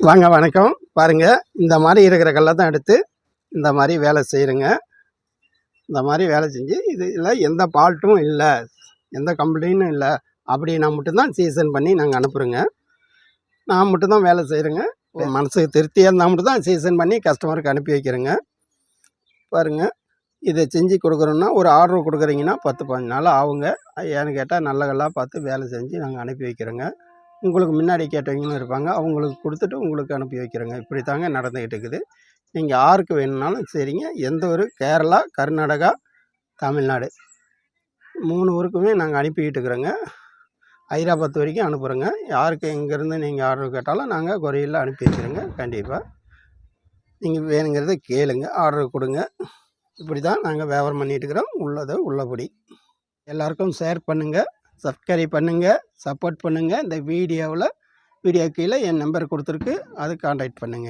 வாங்க வணக்கம். பாருங்கள், இந்த மாதிரி இருக்கிற கல்லை தான் எடுத்து இந்த மாதிரி வேலை செய்கிறேங்க. இந்த மாதிரி வேலை செஞ்சு இதில் எந்த ஃபால்ட்டும் இல்லை, எந்த கம்ப்ளைண்ட்டும் இல்லை அப்படின்னா மட்டும்தான் சீசன் பண்ணி நாங்கள் அனுப்புகிறோங்க. நான் மட்டும்தான் வேலை செய்கிறேங்க. மனசுக்கு திருப்தியாக இருந்தால் மட்டும்தான் சீசன் பண்ணி கஸ்டமருக்கு அனுப்பி வைக்கிறேங்க. பாருங்கள், இதை செஞ்சு கொடுக்குறோன்னா ஒரு ஆர்டர் கொடுக்குறீங்கன்னா 10-15 நாள் ஆகுங்க. ஏன்னு கேட்டால் நல்ல கல்லாக பார்த்து வேலை செஞ்சு நாங்கள் அனுப்பி வைக்கிறோங்க. உங்களுக்கு முன்னாடி கேட்டவங்களும் இருப்பாங்க, அவங்களுக்கு கொடுத்துட்டு உங்களுக்கு அனுப்பி வைக்கிறோங்க. இப்படி தாங்க நடந்துக்கிட்டு இருக்குது. நீங்கள் யாருக்கு வேணும்னாலும் சரிங்க, எந்த ஒரு கேரளா, கர்நாடகா, தமிழ்நாடு 3 ஊருக்குமே நாங்கள் அனுப்பிக்கிட்டு இருக்கிறோங்க. ஹைதராபாத் வரைக்கும் அனுப்புகிறோங்க. யாருக்கு எங்கேருந்து நீங்கள் ஆர்டர் கேட்டாலும் நாங்கள் கொரியரில் அனுப்பி வைக்கிறோங்க. கண்டிப்பாக நீங்கள் வேணுங்கிறத கேளுங்க, ஆர்டர் கொடுங்க. இப்படி தான் நாங்கள் வியாபாரம் பண்ணிகிட்டு இருக்கிறோம். உள்ளதை உள்ளபடி எல்லாருக்கும் ஷேர் பண்ணுங்கள், சப்ஸ்கிரைப் பண்ணுங்கள், சப்போர்ட் பண்ணுங்கள். இந்த வீடியோ கீழே என் நம்பர் கொடுத்துருக்கு, அது கான்டாக்ட் பண்ணுங்கள்.